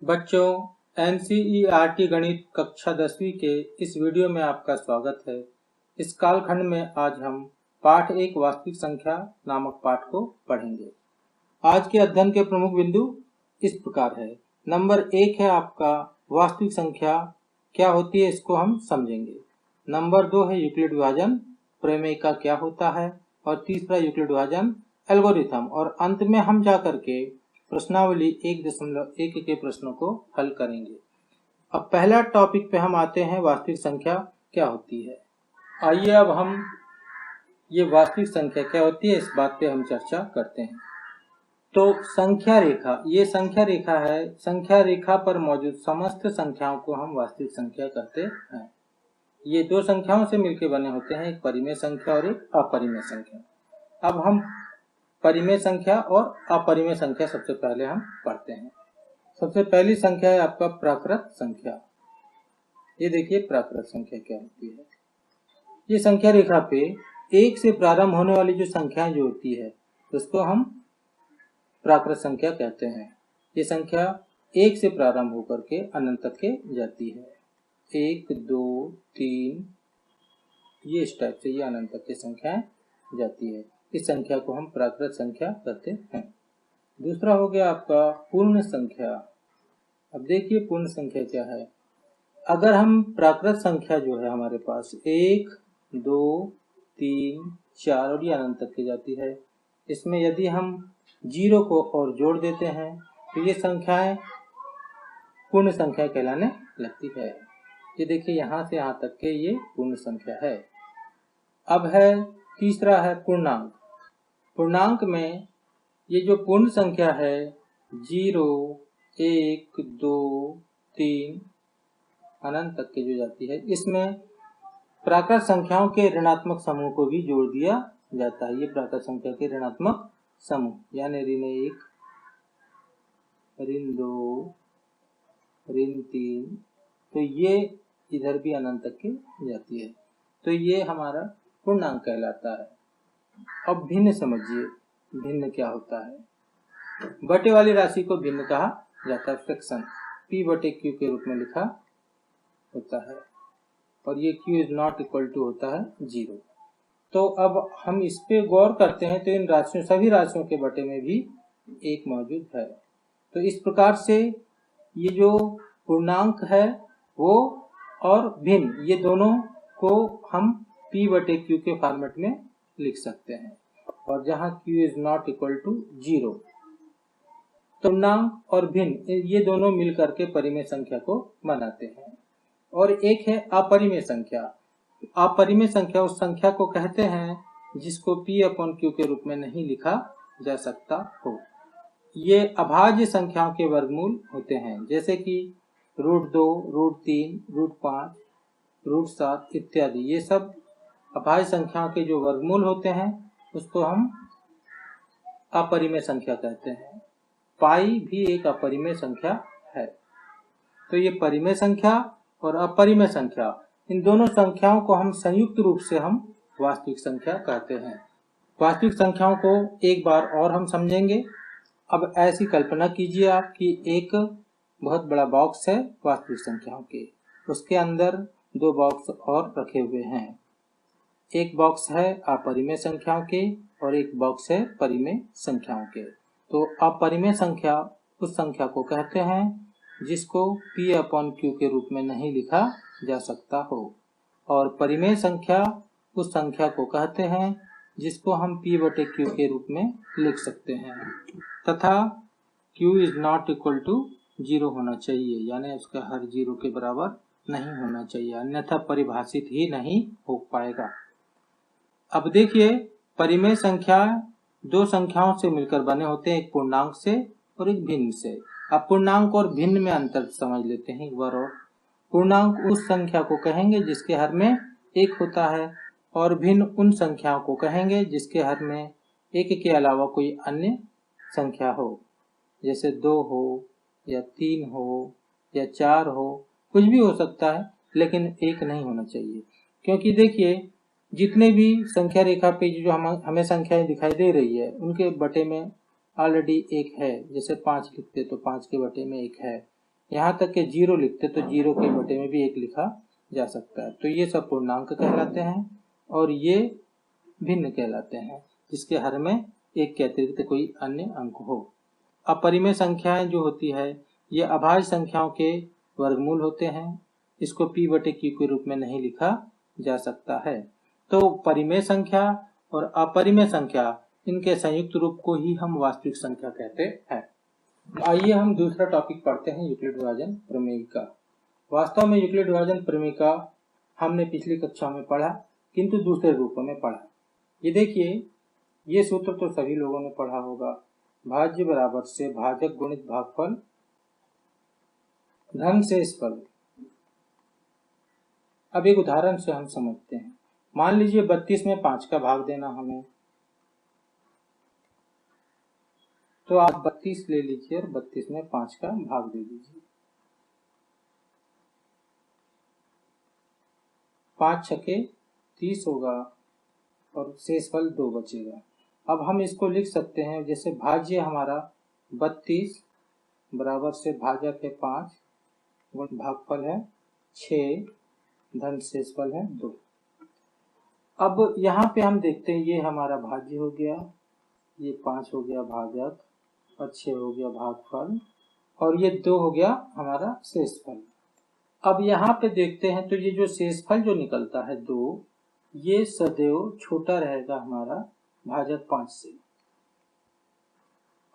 बच्चों, एनसीईआरटी गणित कक्षा 10वीं के इस वीडियो में आपका स्वागत है। इस कालखंड में आज हम पाठ 1 वास्तविक संख्या नामक पाठ को पढ़ेंगे। आज के अध्ययन के प्रमुख बिंदु इस प्रकार है। नंबर 1 है आपका वास्तविक संख्या क्या होती है, इसको हम समझेंगे। नंबर 2 है यूक्लिड विभाजन प्रमेय का क्या होता है, और तीसरा यूक्लिड विभाजन एल्गोरिथम, और अंत में हम जाकर के प्रश्नावली 1.1 के प्रश्नों को हल करेंगे। अब पहला टॉपिक पे हम आते हैं, वास्तविक संख्या क्या होती है। आइए अब हम ये वास्तविक संख्या क्या होती है इस बात पे हम चर्चा करते हैं। तो संख्या रेखा, ये संख्या रेखा है। संख्या रेखा पर मौजूद समस्त संख्याओं को हम वास्तविक संख्या कहते हैं। ये दो संख्याओं से मिलकर बने होते हैं, एक परिमेय संख्या और एक अपरिमेय संख्या। अब हम परिमेय संख्या और अपरिमेय संख्या सबसे पहले हम पढ़ते हैं। सबसे पहली संख्या है आपका प्राकृत संख्या। ये देखिए प्राकृत संख्या क्या होती है। ये संख्या रेखा पे 1 से प्रारंभ होने वाली जो संख्याएं जो होती है उसको हम प्राकृत संख्या कहते हैं। ये संख्या 1 से प्रारंभ होकर के अनंत तक के जाती है। 1, 2, 3 ये इस टाइप से ये अनंत तक की संख्याएं जाती है। इस संख्या को हम प्राकृत संख्या कहते हैं। दूसरा हो गया आपका पूर्ण संख्या। अब देखिए पूर्ण संख्या क्या है। अगर हम प्राकृत संख्या जो है हमारे पास 1, 2, 3, 4 और ये अनंत तक की जाती है, इसमें यदि हम 0 को और जोड़ देते हैं तो ये संख्याएं पूर्ण संख्या कहलाने लगती है। ये देखिए यहाँ से यहाँ तक के ये पूर्ण संख्या है। अब है तीसरा है पूर्णांक। पूर्णांक में ये जो पूर्ण संख्या है 0, 1, 2, 3 अनंत तक के जो जाती है, इसमें प्राकृत संख्याओं के ऋणात्मक समूह को भी जोड़ दिया जाता है। ये प्राकृत संख्या के ऋणात्मक समूह, यानी ऋण 1, ऋण 2, ऋण 3, तो ये इधर भी अनंत तक की जाती है। तो ये हमारा पूर्णांक कहलाता है। अब भिन्न समझिए, भिन्न क्या होता है। बटे वाली राशि को भिन्न कहा जाता है। फ्रैक्शन p/q के रूप में लिखा होता है, और ये q is not equal to होता है 0। तो अब हम इस पे गौर करते हैं तो इन राशियों, सभी राशियों के बटे में भी 1 मौजूद है। तो इस प्रकार से ये जो पूर्णांक है वो और भिन्न, ये दोनों को हम p/q के फॉर्मेट में लिख सकते हैं। और जहां q is not equal to 0, पूर्णांक और भिन्न ये दोनों मिलकर के परिमेय संख्या को बनाते हैं। और एक है अपरिमेय संख्या। अपरिमेय संख्या उस संख्या को कहते हैं जिसको p/q के रूप में नहीं लिखा जा सकता हो। ये अभाज्य संख्याओं के वर्गमूल होते हैं, जैसे कि √2, √3, √5, √7 इत्यादि। ये सब अभाज्य संख्याओं के जो वर्गमूल होते हैं उसको हम अपरिमेय संख्या कहते हैं। पाई भी एक अपरिमेय संख्या है। तो ये परिमेय संख्या और अपरिमेय संख्या, इन दोनों संख्याओं को हम संयुक्त रूप से हम वास्तविक संख्या कहते हैं। वास्तविक संख्याओं को एक बार और हम समझेंगे। अब ऐसी कल्पना कीजिए आप कि एक बहुत बड़ा बॉक्स है वास्तविक संख्याओं के, उसके अंदर 2 बॉक्स और रखे हुए हैं। एक बॉक्स है अपरिमेय संख्याओं के और एक बॉक्स है परिमेय संख्याओं के। तो अपरिमेय संख्या उस संख्या को कहते हैं जिसको p/q के रूप में नहीं लिखा जा सकता हो, और परिमेय संख्या उस संख्या को कहते हैं जिसको हम p/q के रूप में लिख सकते हैं, तथा q is not equal to 0 होना चाहिए, यानी उसका हर 0 के बराबर नहीं होना चाहिए, अन्यथा परिभाषित ही नहीं हो पाएगा। अब देखिए, परिमेय संख्या 2 संख्याओं से मिलकर बने होते हैं, एक पूर्णांक से और एक भिन्न से। अब पूर्णांक और भिन्न में अंतर समझ लेते हैं एक बार और। पूर्णांक उस संख्या को कहेंगे जिसके हर में 1 होता है, और भिन्न उन संख्याओं को कहेंगे जिसके हर में 1 के अलावा कोई अन्य संख्या हो, जैसे 2 हो या 3 हो या 4 हो, कुछ भी हो सकता है, लेकिन 1 नहीं होना चाहिए। क्योंकि देखिए, जितने भी संख्या रेखा पे जो हमें संख्याएं दिखाई दे रही है उनके बटे में ऑलरेडी 1 है। जैसे 5 लिखते तो 5 के बटे में 1 है, यहाँ तक के जीरो लिखते तो जीरो के बटे में भी एक लिखा जा सकता है। तो ये सब पूर्णांक कहलाते हैं और ये भिन्न कहलाते हैं, जिसके हर में एक के अतिरिक्त कोई अन्य अंक हो। अपरिमेय संख्याएं जो होती है ये अभाज्य संख्याओं के वर्गमूल होते हैं। इसको p बटे q के रूप में नहीं लिखा जा सकता है। तो परिमेय संख्या और अपरिमेय संख्या इनके संयुक्त रूप को ही हम वास्तविक संख्या कहते हैं। आइए हम दूसरा टॉपिक पढ़ते हैं, यूक्लिड विभाजन प्रमेय का। वास्तव में यूक्लिड विभाजन प्रमेय का हमने पिछली कक्षा में पढ़ा, किंतु दूसरे रूपों में पढ़ा। ये देखिए, ये सूत्र तो सभी लोगों ने पढ़ा होगा, भाज्य बराबर से भाजक गुणित भागफल धन शेषफल। अब एक उदाहरण से हम समझते हैं। मान लीजिए 32 में 5 का भाग देना हमें, तो आप 32 ले लीजिए और 32 में 5 का भाग दे दीजिए। 5 छके 30 होगा और शेषफल 2 बचेगा। अब हम इसको लिख सकते हैं, जैसे भाज्य हमारा 32 बराबर से भाजक है 5 भागफल है 6 धन शेषफल है 2। अब यहाँ पे हम देखते हैं, ये हमारा भाज्य हो गया, ये 5 हो गया भाजक और 6 हो गया भागफल और ये 2 हो गया हमारा शेषफल। अब यहाँ पे देखते हैं तो ये जो शेषफल जो निकलता है 2, ये सदैव छोटा रहेगा हमारा भाजक 5 से,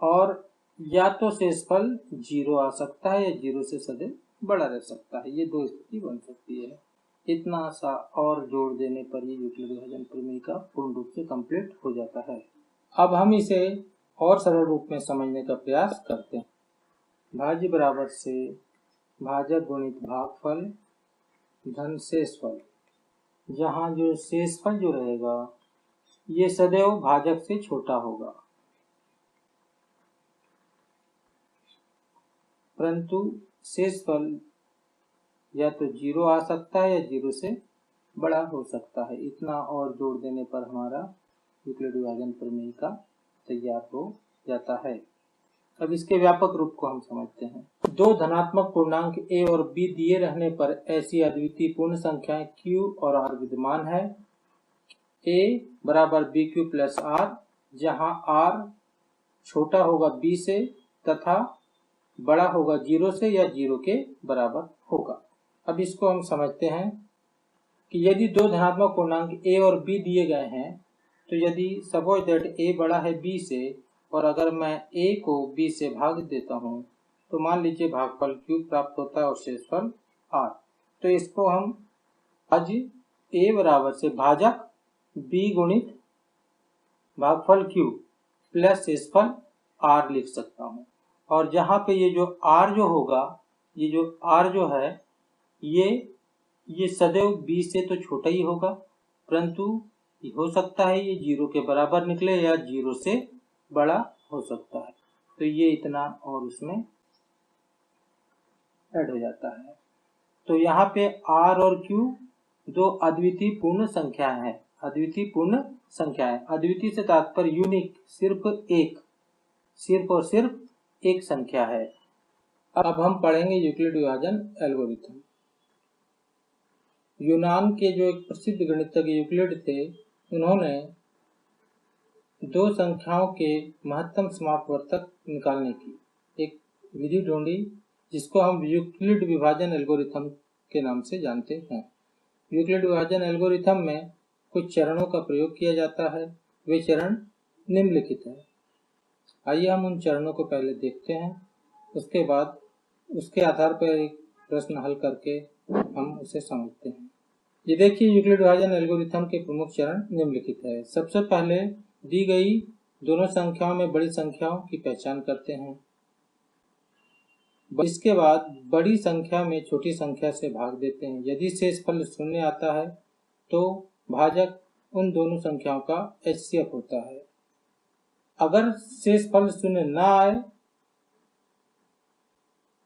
और या तो शेषफल 0 आ सकता है या 0 से सदैव बड़ा रह सकता है। ये दो स्थिति बन सकती है। इतना सा और जोड़ देने पर ये यूक्लिड विभाजन प्रमेय का पूर्ण रूप से कंप्लीट हो जाता है। अब हम इसे और सरल रूप में समझने का प्रयास करते हैं। भाज्य बराबर से भाजक गुणित भागफल धन शेषफल। जहाँ जो शेषफल जो रहेगा ये सदैव भाजक से छोटा होगा, परंतु शेषफल या तो 0 आ सकता है या 0 से बड़ा हो सकता है। इतना और जोड़ देने पर हमारा यूक्लिड विभाजन प्रमेय का तैयार हो जाता है। अब इसके व्यापक रूप को हम समझते हैं। दो धनात्मक पूर्णांक a और b दिए रहने पर ऐसी अद्वितीय पूर्ण संख्याएं q और r विद्यमान है। a बराबर bq प्लस r, जहां r छोटा होगा b से तथा बड़ा होगा 0 से या 0 के बराबर होगा। अब इसको हम समझते हैं कि यदि दो धनात्मक पूर्णांक a और b दिए गए हैं, तो यदि सपोज दैट a बड़ा है b से और अगर मैं a को b से भाग देता हूं, तो मान लीजिए भागफल q प्राप्त होता है और शेषफल r। तो इसको हम आज a बराबर से भाजक b गुणित भागफल q प्लस शेषफल r लिख सकता हूं। और जहां पे ये जो r जो होगा, ये जो r जो है ये सदैव b से तो छोटा ही होगा, परंतु हो सकता है ये 0 के बराबर निकले या 0 से बड़ा हो सकता है। तो ये इतना और उसमें ऐड हो जाता है। तो यहाँ पे r और q दो अद्वितीय पूर्ण संख्याएं हैं। अद्वितीय पूर्ण संख्याएं, अद्वितीय से तात्पर्य यूनिक, सिर्फ और सिर्फ एक संख्या है। अब हम पढ़ेंगे यूक्लिड विभाजन एल्गोरिथम। यूनान के जो एक प्रसिद्ध गणितज्ञ यूक्लिड थे, उन्होंने दो संख्याओं के महत्तम समापवर्तक निकालने की एक विधि ढूंढी, जिसको हम यूक्लिड विभाजन एल्गोरिथम के नाम से जानते हैं। यूक्लिड विभाजन एल्गोरिथम में कुछ चरणों का प्रयोग किया जाता है। वे चरण निम्नलिखित है। आइए हम उन चरणों को पहले देखते हैं, उसके बाद उसके आधार पर एक प्रश्न हल करके हम उसे समझते हैं। ये देखिए, यूक्लिड विभाजन एल्गोरिथम के प्रमुख चरण निम्नलिखित है। सबसे पहले दी गई दोनों संख्याओं में बड़ी संख्याओं की पहचान करते हैं। इसके बाद बड़ी संख्या में छोटी संख्या से भाग देते हैं। यदि शेषफल 0 आता है तो भाजक उन दोनों संख्याओं का HCF होता है। अगर शेषफल 0 ना आए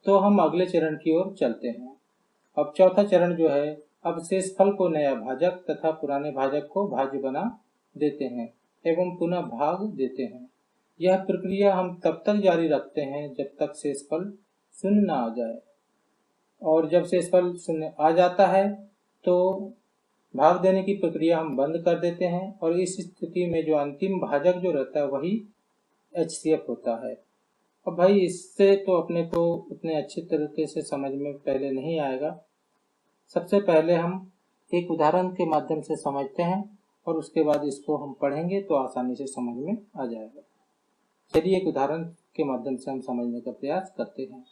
तो हम अगले चरण की ओर चलते हैं। अब चौथा चरण जो है, अब शेषफल को नया भाजक तथा पुराने भाजक को भाज्य बना देते हैं एवं पुनः भाग देते हैं। यह प्रक्रिया हम तब तक जारी रखते हैं जब तक शेषफल 0 न आ जाए। और जब शेषफल शून्य आ जाता है तो भाग देने की प्रक्रिया हम बंद कर देते हैं और इस स्थिति में जो अंतिम भाजक जो रहता है वही HCF होता है। अब भाई इससे तो अपने को उतने अच्छे तरीके से समझ में पहले नहीं आएगा। सबसे पहले हम एक उदाहरण के माध्यम से समझते हैं और उसके बाद इसको हम पढ़ेंगे तो आसानी से समझ में आ जाएगा। चलिए एक उदाहरण के माध्यम से हम समझने का प्रयास करते हैं।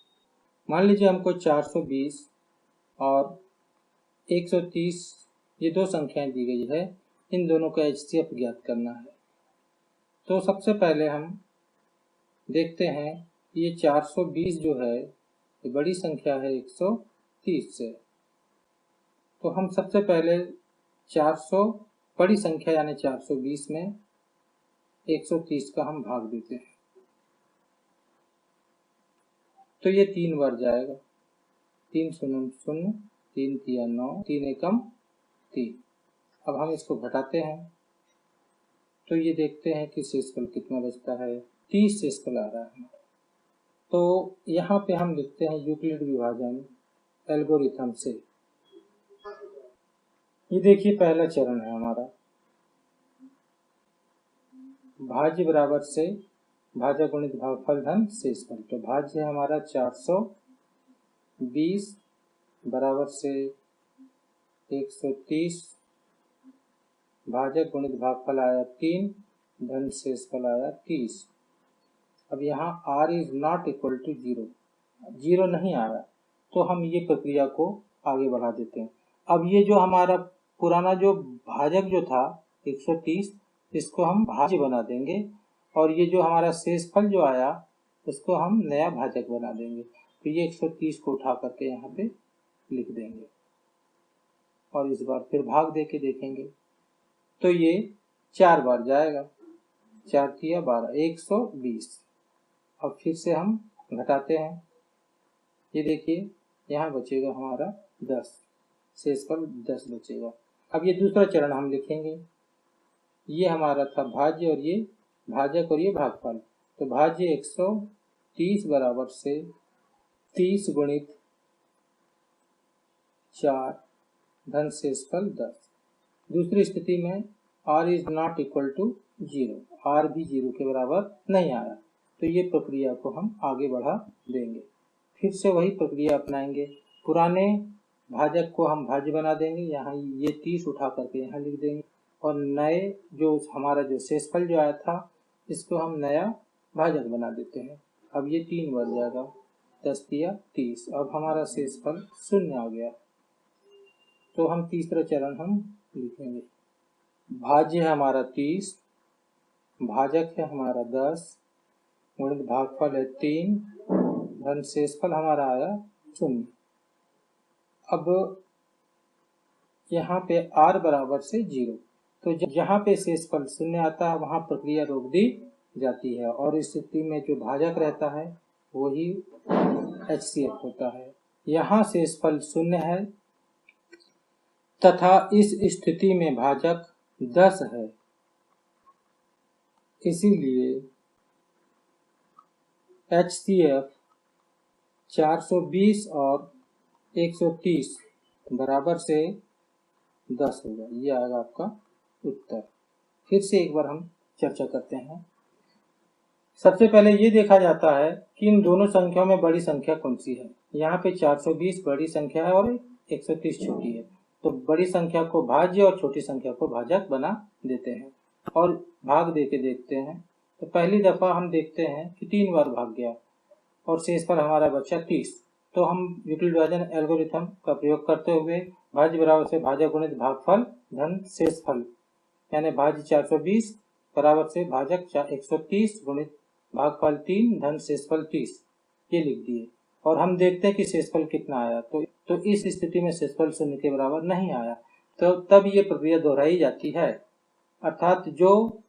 मान लीजिए हमको 420 और 130 ये दो संख्याएं दी गई है, इन दोनों का HCF ज्ञात करना है। तो सबसे पहले हम देखते हैं ये 420 जो है ये बड़ी संख्या है 130 से। तो हम सबसे पहले 400 बड़ी संख्या यानी 420 में 130 का हम भाग देते हैं तो ये 3 बार जाएगा। 3 शून्य शून्य, 3 तिया 9, 3 एकम 3। अब हम इसको घटाते हैं तो ये देखते हैं कि शेषफल कितना बचता है, 30 शेषफल आ रहा है। तो यहाँ पे हम लिखते हैं यूक्लिड विभाजन एल्गोरिथम से। ये देखिए पहला चरण है हमारा, भाज्य बराबर से भाजक गुणित भागफल धन शेषफल। तो भाज्य है हमारा 420 बराबर से 130, भाजक गुणित भागफल आया 3, धन शेषफल आया 30। अब यहाँ r is not equal to 0, 0 नहीं आया तो हम ये प्रक्रिया को आगे बढ़ा देते हैं। अब ये जो हमारा पुराना जो भाजक जो था 130, इसको हम भाज्य बना देंगे और ये जो हमारा शेषफल जो आया उसको हम नया भाजक बना देंगे। तो ये 130 को उठा करके यहाँ पे लिख देंगे और इस बार फिर भाग दे के देखेंगे तो ये 4 बार जाएगा। 4 तिया 12, 120। अब फिर से हम घटाते हैं, ये देखिए यहाँ बचेगा हमारा 10, शेषफल 10 बचेगा। अब ये दूसरा चरण हम लिखेंगे, ये हमारा था भाज्य और ये भाजक और ये भागफल। तो भाज्य 130 बराबर से 30 गुणित 4 धन शेषफल 10। दूसरी स्थिति में r is not equal to 0, r भी 0 के बराबर नहीं आया तो ये प्रक्रिया को हम आगे बढ़ा देंगे। फिर से वही प्रक्रिया अपनाएंगे, पुराने भाजक को हम भाज्य बना देंगे, यहाँ ये 30 उठा करके यहाँ लिख देंगे और नए जो हमारा जो शेषफल जो आया था इसको हम नया भाजक बना देते हैं। अब ये 3 बार जाएगा, 10 तिया 30। अब हमारा शेषफल 0 आ गया तो हम तीसरा चरण हम लिखेंगे, भाज्य है हमारा 30, भाजक है हमारा 10, गुणित भागफल है 3, धन शेषफल हमारा आया 0। अब यहाँ पे r बराबर से 0, तो जहाँ पे शेषफल 0 आता है वहाँ प्रक्रिया रोक दी जाती है और इस स्थिति में जो भाजक रहता है वही HCF होता है। यहाँ शेषफल 0 है तथा इस स्थिति में भाजक 10 है, इसीलिए HCF 420 और 130 बराबर से 10 होगा। ये आएगा आपका उत्तर। फिर से एक बार हम चर्चा करते हैं। सबसे पहले ये देखा जाता है कि इन दोनों संख्याओं में बड़ी संख्या कौन सी है। यहाँ पे 420 बड़ी संख्या है और 130 छोटी है, तो बड़ी संख्या को भाज्य और छोटी संख्या को भाजक बना देते हैं और भाग दे के देखते हैं। तो पहली दफा हम देखते हैं कि 3 बार भाग गया और शेषफल हमारा बचा 30। तो हम यूक्लिड विभाजन एल्गोरिथम का प्रयोग करते हुए भाज्य बराबर से भाजक गुणित भागफल धन शेषफल यानी भाज्य 420 बराबर से भाजक 130 गुणित भागफल 3 धन शेषफल 30 ये लिख दिए और हम देखते हैं कि शेषफल कितना आया। तो इस स्थिति में शेषफल 0 के बराबर नहीं आया तो तब ये प्रक्रिया दोहराई जाती है, अर्थात जो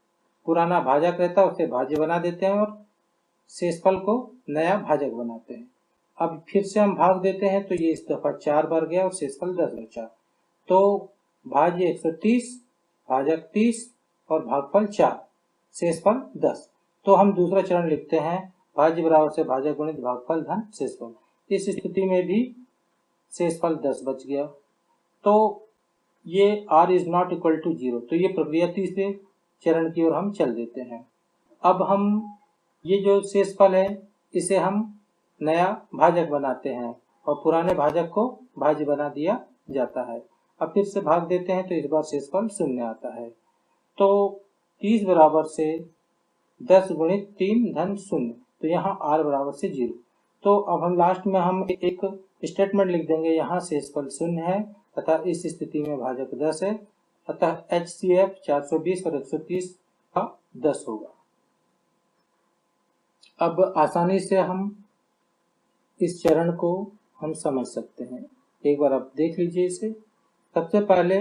पुराना भाजक रहता है उसे भाज्य बना देते हैं और शेषफल को नया भाजक बनाते हैं। अब फिर से हम भाग देते हैं तो ये इस दफा 4 बार गया और शेषफल 10 बचा। तो भाज्य 130, भाजक 30 और भागफल 4, शेषफल 10। तो हम दूसरा चरण लिखते हैं, भाज्य बराबर से भाजक गुणित भागफल धन शेषफल। इस स्थिति में भी शेषफल 10 बच गया। तो ये r is not equal to 0, तो ये प्रक्रिया तीसरे चरण की ओर हम चल देते हैं। अब हम ये जो शेषफल है इसे हम नया भाजक बनाते हैं और पुराने भाजक को भाज्य बना दिया जाता है। अब फिर से भाग देते हैं तो इस बार शेषफल 0 आता है। तो 30 बराबर से 10 गुणित 3 धन 0, तो यहाँ r बराबर से 0। तो अब हम लास्ट में हम एक स्टेटमेंट लिख देंगे, यहाँ शेषफल 0 है तथा इस स्थिति में भाजक 10 है, अतः HCF 420 और 130 का 10 होगा। अब आसानी से हम इस चरण को हम समझ सकते हैं। एक बार आप देख लीजिए इसे। सबसे पहले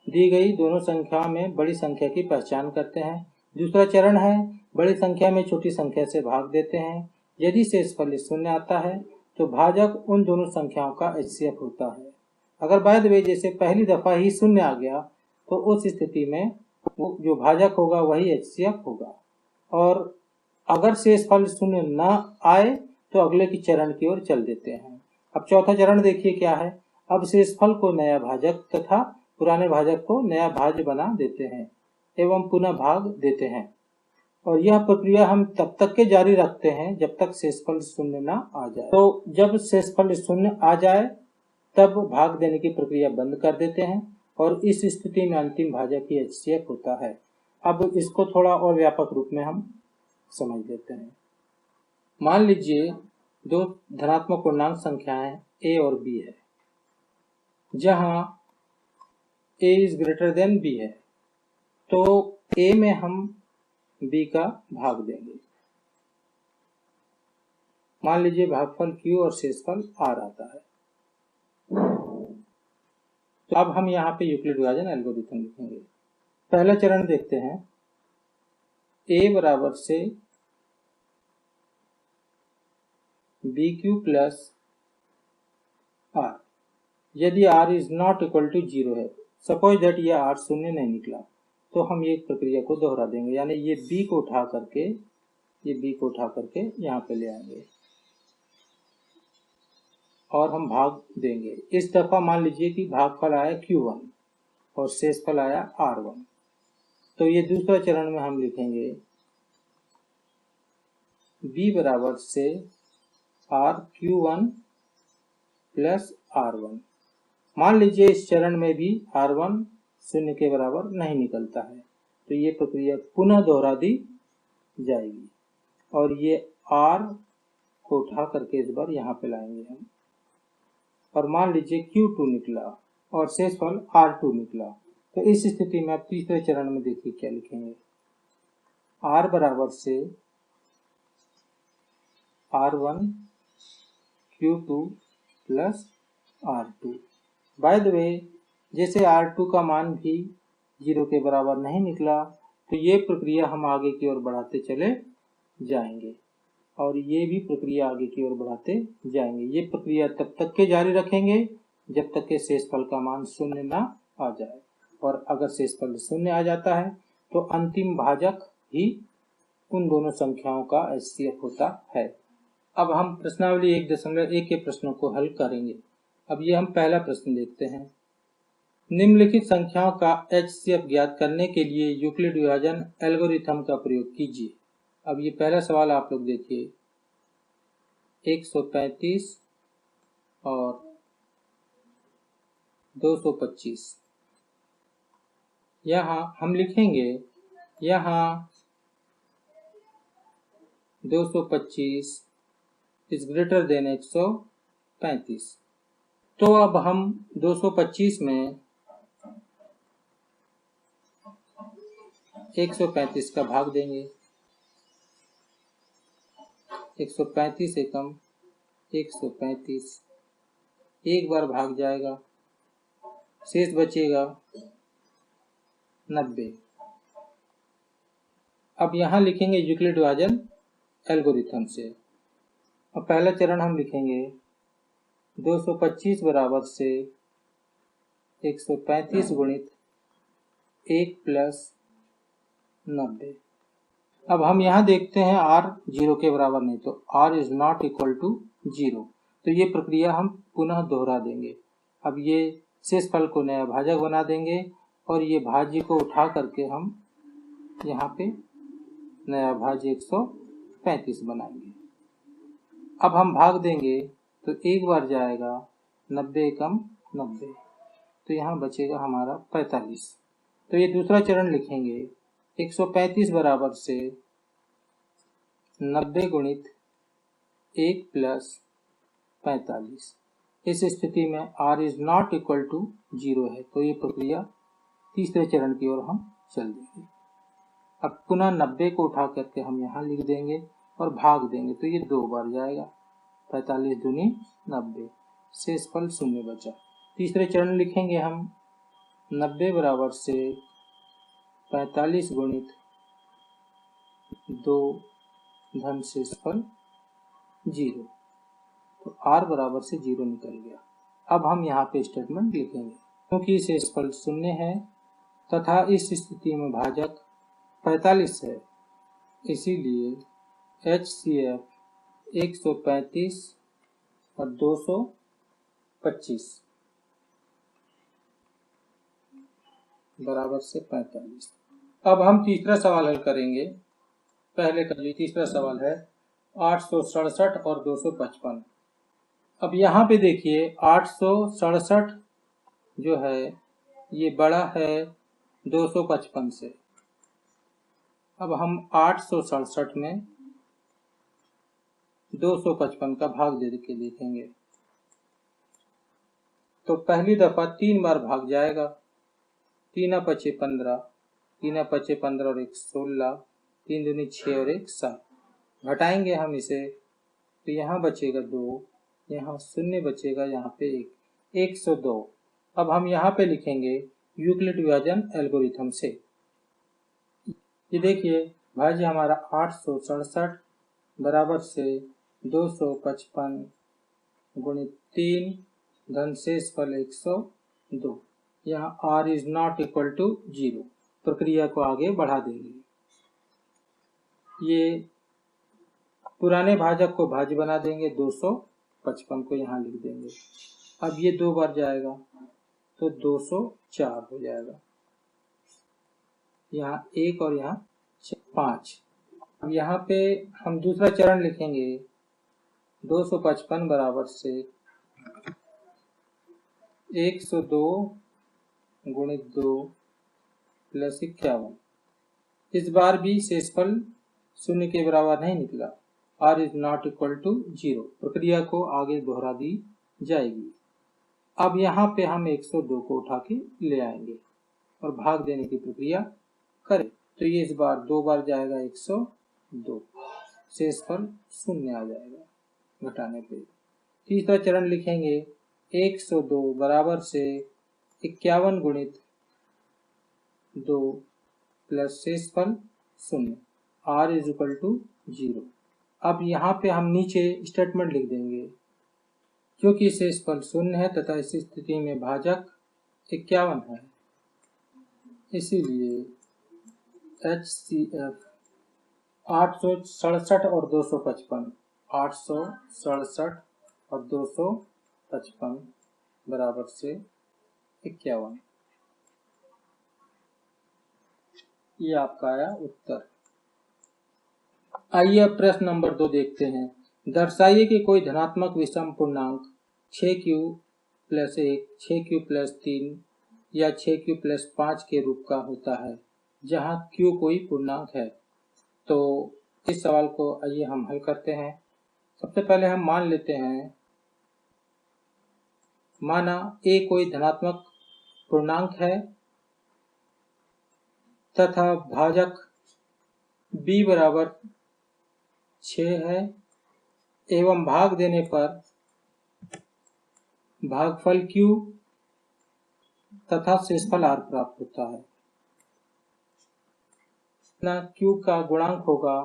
दी गई दोनों संख्या में बड़ी संख्या की पहचान करते हैं। दूसरा चरण है बड़ी संख्या में छोटी संख्या से भाग देते हैं। यदि शेषफल 0 आता है तो भाजक उन दोनों संख्याओं का HCF होता है। अगर बाय द वे जैसे पहली दफा ही 0 आ गया तो उस स्थिति में वो जो भाजक होगा वही HCF होगा। और अगर शेषफल 0 न आए तो अगले की चरण की ओर चल देते हैं। अब चौथा चरण देखिए क्या है। अब शेषफल को नया भाजक तथा पुराने भाजक को नया भाज्य बना देते हैं एवं पुनः भाग देते हैं, और यह प्रक्रिया हम तब तक के जारी रखते हैं जब तक शेषफल 0 न आ जाए। तो जब शेषफल 0 आ जाए तब भाग देने की प्रक्रिया बंद कर देते हैं और इस स्थिति में अंतिम भाजक ही HCF होता है। अब इसको थोड़ा और व्यापक रूप में हम समझ लेते हैं। मान लीजिए दो धनात्मक पूर्णांक संख्याएं A और B है, जहां A is greater than B है, तो A में हम B का भाग देंगे। मान लीजिए भागफल Q और शेषफल R आता है। तो अब हम यहाँ पे यूक्लिड विभाजन एल्गोरिथम लिखेंगे। पहला चरण देखते हैं। A बराबर से BQ प्लस R, यदि R is not equal to 0 है, सपोज दैट ये R 0 नहीं निकला, तो हम ये प्रक्रिया को दोहरा देंगे, यानी ये B को उठा करके यहाँ पे ले आएंगे और हम भाग देंगे। इस दफा मान लीजिए कि भागफल आया Q1 और शेषफल आया R1, तो ये दूसरा चरण में हम लिखेंगे B बराबर से RQ1 प्लस R1। मान लीजिए इस चरण में भी R1 0 के बराबर नहीं निकलता है, तो ये प्रक्रिया पुनः दोहरा दी जाएगी और ये R को उठा करके इस बार यहाँ पे लाएंगे हम। और मान लीजिए Q2 निकला और शेषफल R2 निकला, तो इस स्थिति में आप तीसरे चरण में देखिए क्या लिखेंगे। R बराबर से R1 Q2 plus R2। By the way जैसे R2 का मान भी 0 के बराबर नहीं निकला, तो ये प्रक्रिया हम आगे की ओर बढ़ाते चले जाएंगे और ये भी प्रक्रिया आगे की ओर बढ़ाते जाएंगे। ये प्रक्रिया तब तक के जारी रखेंगे जब तक के शेषफल का मान 0 ना आ जाए, और अगर शेषफल 0 आ जाता है तो अंतिम भाजक ही उन दोनों संख्याओं का HCF होता है। अब हम प्रश्नावली 1.1 के प्रश्नों को हल करेंगे। अब ये हम पहला प्रश्न देखते हैं। निम्नलिखित संख्याओं का HCF ज्ञात करने के लिए यूक्लिड विभाजन एल्गोरिथम का प्रयोग कीजिए। अब ये पहला सवाल आप लोग देखिए, 135 और 225। यहाँ हम लिखेंगे, यहाँ 225 इज ग्रेटर देन 135। तो अब हम 225 में 135 का भाग देंगे। 135 एकम 135, एक बार भाग जाएगा, शेष बचेगा 90। अब यहाँ लिखेंगे यूक्लिड विभाजन एल्गोरिथम से। अब पहला चरण हम लिखेंगे 225 बराबर से 135 गुणित 1 प्लस 90। अब हम यहाँ देखते हैं R 0 के बराबर नहीं, तो R is not equal to 0, तो ये प्रक्रिया हम पुनः दोहरा देंगे। अब ये शेषफल को नया भाजक बना देंगे और ये भाज्य को उठा करके हम यहाँ पे नया भाज्य 135 बनाएंगे। अब हम भाग देंगे तो एक बार जाएगा 90 कम 90, तो यहाँ बचेगा हमारा 45। तो ये दूसरा चरण लिखेंगे। 135 बराबर से 90 गुणित 1 प्लस 45। इस स्थिति में r is not equal to 0 है, तो ये प्रक्रिया तीसरे चरण की ओर हम चल देंगे। अब पुनः 90 को उठा करके हम यहाँ लिख देंगे और भाग देंगे, तो ये 2 बार जाएगा। 45 दूनी 90, शेषफल 0 बचा। तीसरे चरण लिखेंगे हम। 90 बराबर से 45 गुणित 2 धन शेषफल 0, तो r बराबर से 0 निकल गया। अब हम यहाँ पे स्टेटमेंट लिखेंगे। क्योंकि शेषफल 0 है तथा इस स्थिति में भाजक 45 है, इसीलिए HCF 135 और 225 बराबर से 45। अब हम तीसरा सवाल हल करेंगे। पहले का जो तीसरा सवाल है 867 और 255। अब यहाँ पे देखिए 867 जो है ये बड़ा है 255 से। अब हम 867 में 255 का भाग दे के देखेंगे, तो पहली दफा 3 बार भाग जाएगा। 3 पचे 15, 3 पचे 15 और 1 16, 3 दूनी 6 और 1 7। घटाएंगे हम इसे तो यहाँ बचेगा 2, यहाँ 0 बचेगा, यहाँ पे 1, 102। अब हम यहाँ पे लिखेंगे यूक्लिड विभाजन एल्गोरिथम से। ये देखिए भाज्य हमारा 867 बराबर से 255 गुणित 3 धन शेषफल 102। यहाँ r is not equal to 0। प्रक्रिया को आगे बढ़ा देंगे। ये पुराने भाजक को भाज्य बना देंगे, 255 को यहाँ लिख देंगे। अब ये 2 बार जाएगा तो 204 हो जाएगा। यहाँ 1 और यहाँ 5। अब यहाँ पे हम दूसरा चरण लिखेंगे। 255 बराबर से 102 गुणित 2 प्लस 51। इस बार भी शेषफल 0 के बराबर नहीं निकला। r is not equal to 0। प्रक्रिया को आगे दोहरा दी जाएगी। अब यहाँ पे हम 102 को उठा के ले आएंगे और भाग देने की प्रक्रिया करें, तो ये इस बार 2 बार जाएगा 102, शेषफल 0 आ जाएगा घटाने पे। तीसरा चरण लिखेंगे। 102 बराबर से 51 गुणित 2 प्लस शेषफल 0, r इज इक्वल टू 0। अब यहाँ पे हम नीचे स्टेटमेंट लिख देंगे। क्योंकि शेषफल 0 है तथा इस स्थिति में भाजक 51 है, इसीलिए HCF 867 और 255, 867 और 255 बराबर से 51। ये आपका आया उत्तर। आइए अब प्रश्न नंबर 2 देखते हैं। दर्शाइए कि कोई धनात्मक विषम पूर्णांक 6q प्लस 1, 6q प्लस 3 या 6q प्लस 5 के रूप का होता है जहां q कोई पूर्णांक है। तो इस सवाल को आइए हम हल करते हैं। सबसे पहले हम मान लेते हैं, माना a कोई धनात्मक पूर्णांक है तथा भाजक b बराबर 6 है एवं भाग देने पर भागफल q तथा शेषफल r प्राप्त होता है। जितना q का गुणांक होगा,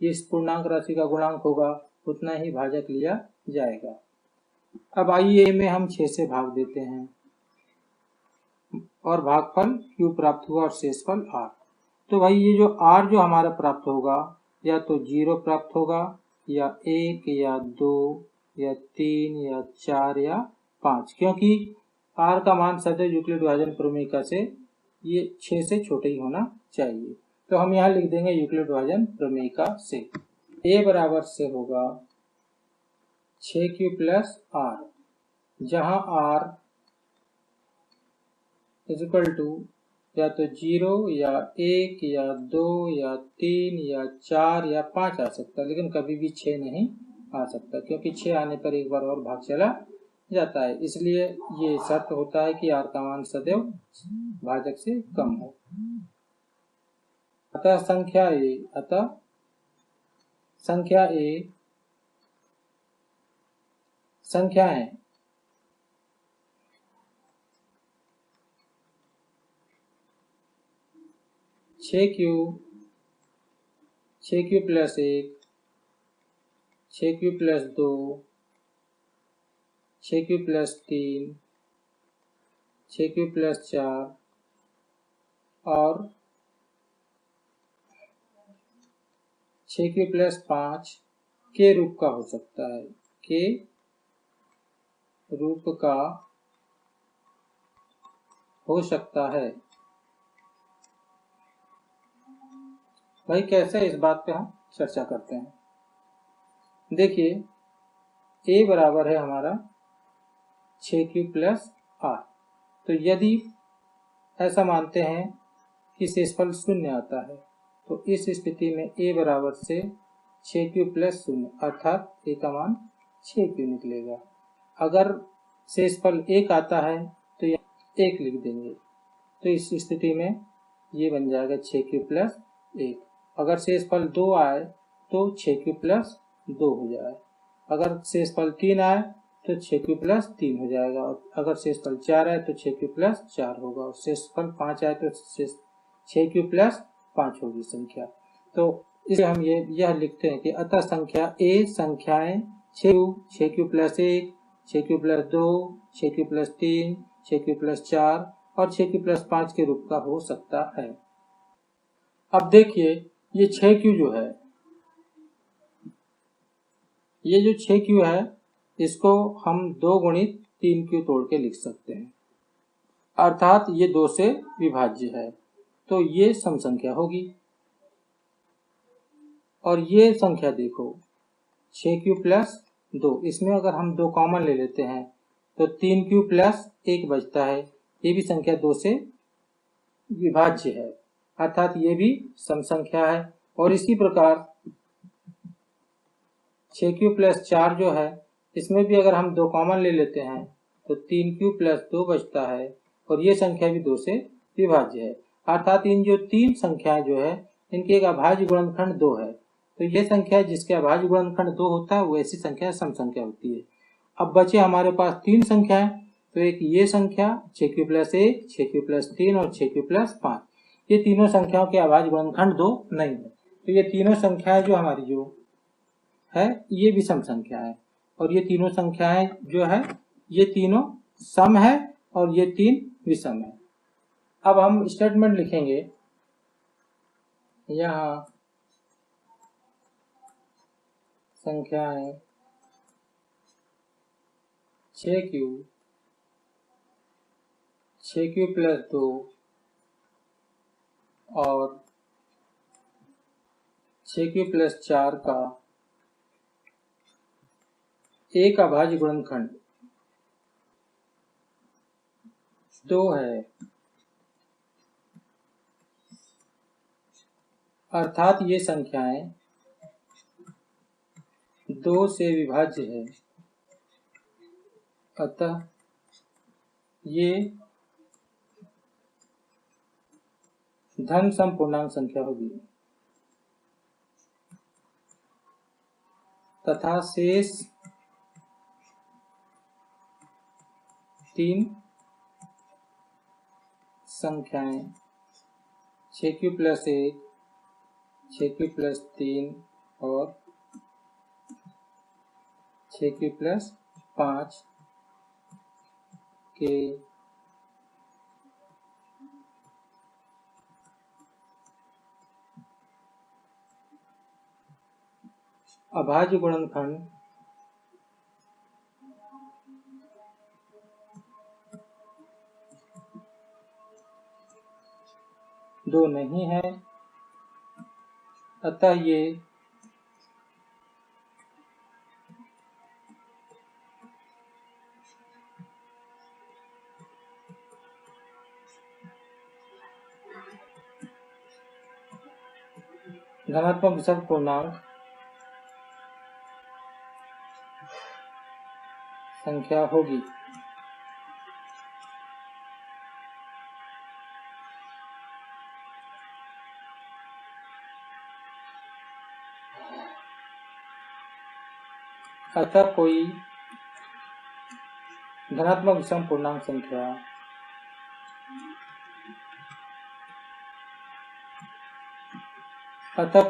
ये इस पूर्णांक राशि का गुणांक होगा, उतना ही भाजक लिया जाएगा। अब आइए में हम 6 से भाग देते हैं और भागफल q प्राप्त हुआ और शेषफल r। तो भाई ये जो r जो हमारा प्राप्त होगा या तो 0 प्राप्त होगा या 1 या 2 या 3 या 4 या 5, क्योंकि r का मान सदैव यूक्लिड विभाजन प्रमेयिका से ये 6 से छोटे ही होना चाहिए। तो हम यहाँ लिख देंगे यूक्लिड विभाजन प्रमेयिका से a बराबर से होगा 6q प्लस r, जहाँ r इक्वल टू या तो 0 या 1 या 2 या 3 या 4 या 5 आ सकता है, लेकिन कभी भी 6 नहीं आ सकता, क्योंकि 6 आने पर एक बार और भाग चला जाता है। इसलिए ये शर्त होता है कि r का मान सदैव भाजक से कम हो। अतः संख्याएं 6q plus 1, 6q plus 2, 6q plus 3, 6q plus 4 और 6q प्लस 5 के रूप का हो सकता है, के रूप का हो सकता है। भाई कैसे, इस बात पे हम चर्चा करते हैं। देखिए a बराबर है हमारा 6q प्लस r, तो यदि ऐसा मानते हैं कि शेषफल 0 आता है, तो इस स्थिति में a बराबर से 6q प्लस 0 अर्थात a का मान 6q निकलेगा। अगर शेषफल 1 आता है तो यह 1 लिख देंगे, तो इस स्थिति में ये बन जाएगा 6q प्लस 1। अगर शेषफल 2 आए तो 6q प्लस 2 हो जाए, अगर शेषफल 3 आए तो 6q प्लस 3 हो जाएगा, और अगर शेषफल 4 आए तो 6q प्लस 4 होगा, और शेषफल 5 आए तो 6q प्लस 5 होगी संख्या। तो इसे हम यह लिखते हैं कि अतः संख्या a संख्याएं 6q plus 1, 6q plus 2, 6q plus 3, 6q plus 4 और 6q प्लस 5 के रूप का हो सकता है। अब देखिए ये 6q जो है, ये जो 6q है, इसको हम 2 गुणित 3q तोड़ के लिख सकते हैं, अर्थात ये 2 से विभाज्य है, तो ये सम संख्या होगी। और ये संख्या देखो 6q प्लस 2, इसमें अगर हम 2 कॉमन ले लेते हैं तो 3q प्लस 1 बचता है, ये भी संख्या 2 से विभाज्य है, अर्थात ये भी सम संख्या है। और इसी प्रकार 6q प्लस 4 जो है, इसमें भी अगर हम 2 कॉमन ले लेते हैं तो 3q प्लस 2 बचता है, और ये संख्या भी 2 से विभाज्य है, अर्थात इन जो 3 संख्याएं जो है इनके एक अभाज्य गुणनखंड 2 है। तो ये संख्या जिसके अभाज्य गुणनखंड 2 होता है वो ऐसी संख्या सम संख्या होती है। अब बचे हमारे पास 3 संख्याएं, तो एक ये संख्या 6q प्लस 1, 6q प्लस 3 और 6q प्लस 5, ये तीनों संख्याओं के अभाज्य गुणनखंड 2 नहीं है। तो ये तीनों संख्याएं जो हमारी जो है ये भी सम संख्या है, और ये तीनों संख्याएं जो है ये तीनों सम है और ये 3 विषम है। अब हम स्टेटमेंट लिखेंगे, यहाँ संख्याएं 6q प्लस 2 और 6q प्लस 4 का एक अभाज्य गुणनखंड 2 है, अर्थात ये संख्याएं 2 से विभाज्य है, अतः ये धन सम पूर्णांक संख्या होगी, तथा शेष 3 संख्याएं 6q प्लस 1, 6q प्लस 3 और 6q प्लस 5 के अभाज्य गुणनखंड 2 नहीं है, अतः ये धनात्मक विषम पूर्णांक संख्या होगी। अतः कोई धनात्मक विषम पूर्णांक संख्या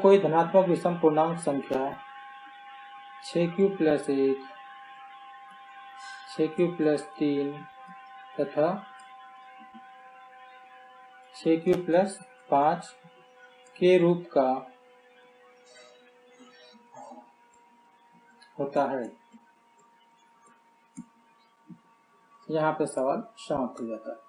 कोई धनात्मक विषम पूर्णांक संख्या 6q + 1, 6q + 3 तथा 6q + 5 के रूप का होता है। यहाँ पे सवाल समाप्त हो जाता है।